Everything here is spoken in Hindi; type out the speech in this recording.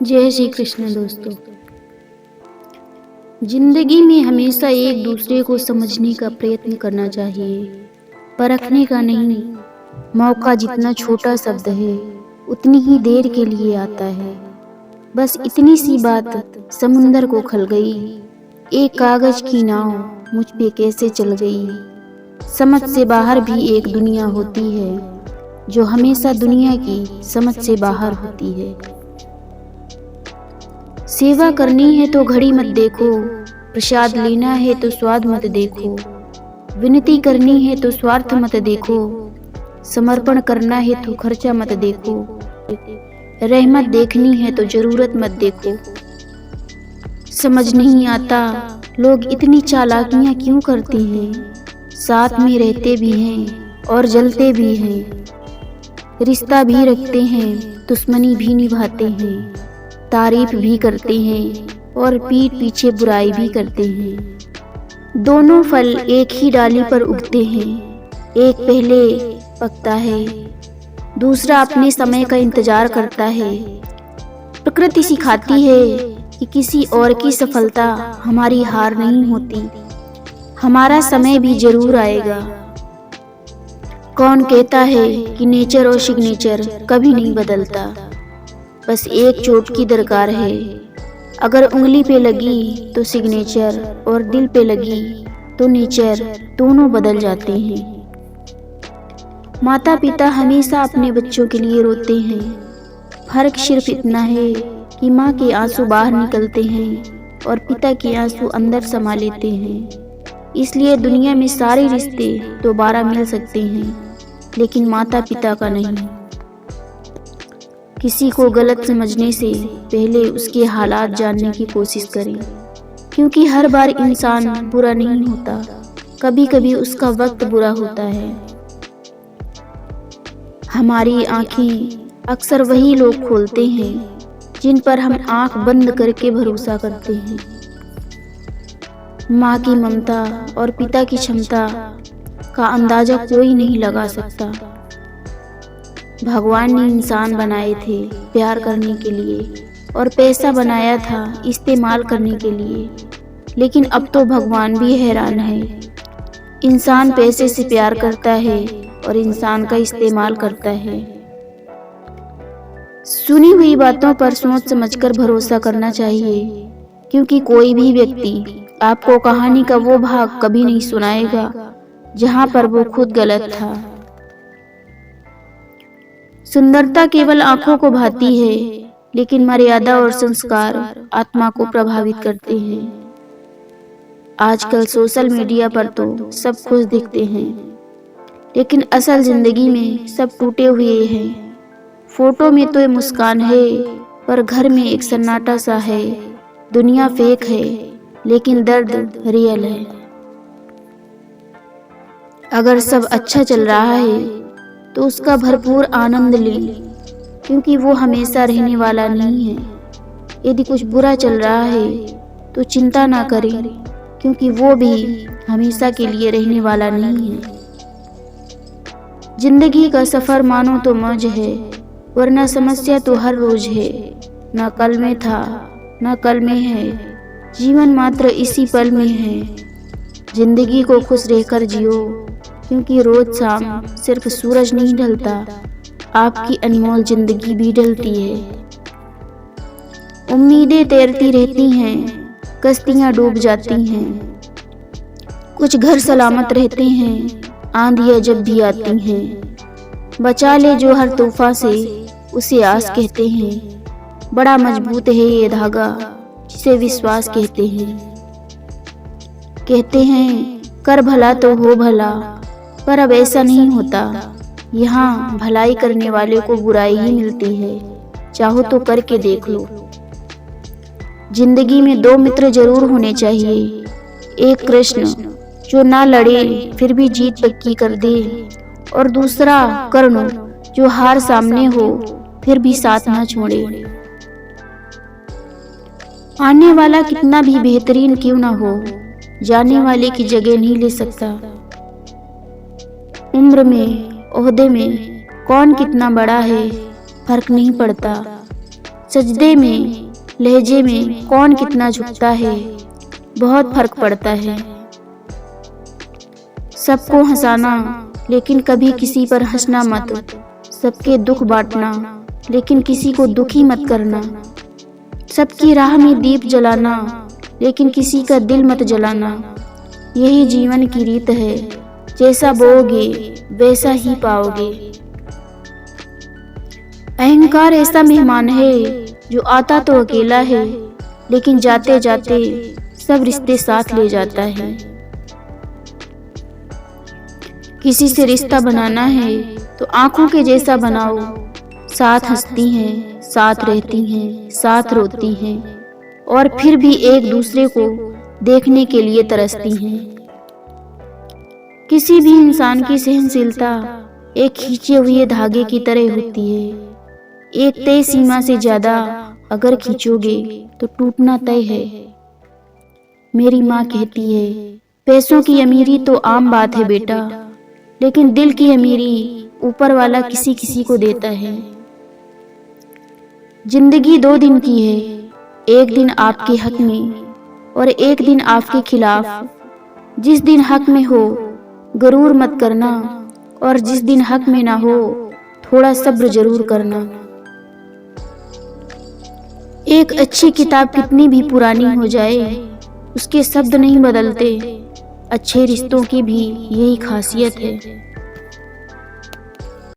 जय श्री कृष्ण दोस्तों। जिंदगी में हमेशा एक दूसरे को समझने का प्रयत्न करना चाहिए, परखने का नहीं। मौका जितना छोटा शब्द है उतनी ही देर के लिए आता है। बस इतनी सी बात समुंदर को खल गई। एक कागज की नाव मुझ पे कैसे चल गई। समझ से बाहर भी एक दुनिया होती है जो हमेशा दुनिया की समझ से बाहर होती है। सेवा करनी है तो घड़ी मत देखो, प्रसाद लेना है तो स्वाद मत देखो, विनती करनी है तो स्वार्थ मत देखो, समर्पण करना है तो खर्चा मत देखो, रहमत देखनी है तो जरूरत मत देखो। समझ नहीं आता लोग इतनी चालाकियां क्यों करते हैं। साथ में रहते भी हैं और जलते भी हैं, रिश्ता भी रखते हैं, दुश्मनी भी निभाते हैं, तारीफ भी करते हैं और पीठ पीछे बुराई भी करते हैं। दोनों फल एक ही डाली पर उगते हैं, एक पहले पकता है, दूसरा अपने समय का इंतजार करता है। प्रकृति सिखाती है कि किसी और की सफलता हमारी हार नहीं होती, हमारा समय भी जरूर आएगा। कौन कहता है कि नेचर और सिग्नेचर कभी नहीं बदलता। बस एक चोट की दरकार है, अगर उंगली पे लगी तो सिग्नेचर और दिल पे लगी तो नेचर, दोनों बदल जाते हैं। माता पिता हमेशा अपने बच्चों के लिए रोते हैं, फर्क सिर्फ इतना है कि माँ के आंसू बाहर निकलते हैं और पिता के आंसू अंदर समा लेते हैं। इसलिए दुनिया में सारे रिश्ते दोबारा मिल सकते हैं, लेकिन माता पिता का नहीं। किसी को गलत समझने से पहले उसके हालात जानने की कोशिश करें, क्योंकि हर बार इंसान बुरा नहीं होता, कभी कभी उसका वक्त बुरा होता है। हमारी आंखें अक्सर वही लोग खोलते हैं जिन पर हम आंख बंद करके भरोसा करते हैं। माँ की ममता और पिता की क्षमता का अंदाजा कोई नहीं लगा सकता। भगवान ने इंसान बनाए थे प्यार करने के लिए और पैसा बनाया था इस्तेमाल करने के लिए, लेकिन अब तो भगवान भी हैरान है। इंसान पैसे से प्यार करता है और इंसान का इस्तेमाल करता है। सुनी हुई बातों पर सोच समझकर भरोसा करना चाहिए, क्योंकि कोई भी व्यक्ति आपको कहानी का वो भाग कभी नहीं सुनाएगा जहां पर वो खुद गलत था। सुंदरता केवल आंखों को भाती है, लेकिन मर्यादा और संस्कार आत्मा को प्रभावित करते हैं। आजकल सोशल मीडिया पर तो सब कुछ दिखते हैं, लेकिन असल जिंदगी में सब टूटे हुए हैं। फोटो में तो ये मुस्कान है, पर घर में एक सन्नाटा सा है। दुनिया फेक है, लेकिन दर्द रियल है। अगर सब अच्छा चल रहा है तो उसका भरपूर आनंद लें, क्योंकि वो हमेशा रहने वाला नहीं है। यदि कुछ बुरा चल रहा है तो चिंता ना करें, क्योंकि वो भी हमेशा के लिए रहने वाला नहीं है। जिंदगी का सफर मानो तो मौज है, वरना समस्या तो हर रोज है। ना कल में था ना कल में है, जीवन मात्र इसी पल में है। जिंदगी को खुश रहकर जियो, क्योंकि रोज शाम सिर्फ सूरज नहीं ढलता, आपकी अनमोल जिंदगी भी ढलती है। उम्मीदें तैरती रहती हैं, कश्तियां डूब जाती हैं, कुछ घर सलामत रहते हैं, आंधियां जब भी आती हैं। बचा ले जो हर तूफान से, उसे आस कहते हैं। बड़ा मजबूत है ये धागा जिसे विश्वास कहते हैं। कहते हैं कर भला तो हो भला, पर अब ऐसा नहीं होता। यहाँ भलाई करने वाले को बुराई ही मिलती है, चाहो तो करके देख लो। जिंदगी में दो मित्र जरूर होने चाहिए, एक कृष्ण जो ना लड़े फिर भी जीत पक्की कर दे, और दूसरा कर्ण जो हार सामने हो फिर भी साथ ना छोड़े। आने वाला कितना भी बेहतरीन क्यों ना हो, जाने वाले की जगह नहीं ले सकता। उम्र में, ओहदे में कौन कितना बड़ा है फर्क नहीं पड़ता। सजदे में, लहजे में कौन कितना झुकता है, बहुत फर्क पड़ता है। सबको हंसाना लेकिन कभी किसी पर हंसना मत, सबके दुख बांटना लेकिन किसी को दुखी मत करना, सबकी राह में दीप जलाना लेकिन किसी का दिल मत जलाना। यही जीवन की रीत है, जैसा बोओगे वैसा ही पाओगे। अहंकार ऐसा मेहमान है जो आता तो अकेला है, लेकिन जाते जाते सब रिश्ते साथ ले जाता है। किसी से रिश्ता बनाना है तो आंखों के जैसा बनाओ, साथ हंसती हैं, साथ रहती हैं, साथ रोती हैं और फिर भी एक दूसरे को देखने के लिए तरसती हैं। किसी भी इंसान की सहनशीलता एक खींचे हुए धागे की तरह होती है। एक तय सीमा से ज्यादा अगर खींचोगे तो टूटना तय है। मेरी माँ कहती है, पैसों की अमीरी तो आम बात है बेटा, लेकिन दिल की अमीरी ऊपर वाला किसी किसी को देता है। जिंदगी 2 दिन की है, एक दिन आपके हक में और एक दिन आपके खिलाफ। जिस दिन हक में हो गरूर मत करना, और जिस दिन हक में ना हो थोड़ा सब्र जरूर करना। एक अच्छी किताब कितनी भी पुरानी हो जाए, उसके शब्द नहीं बदलते। अच्छे रिश्तों की भी यही खासियत है।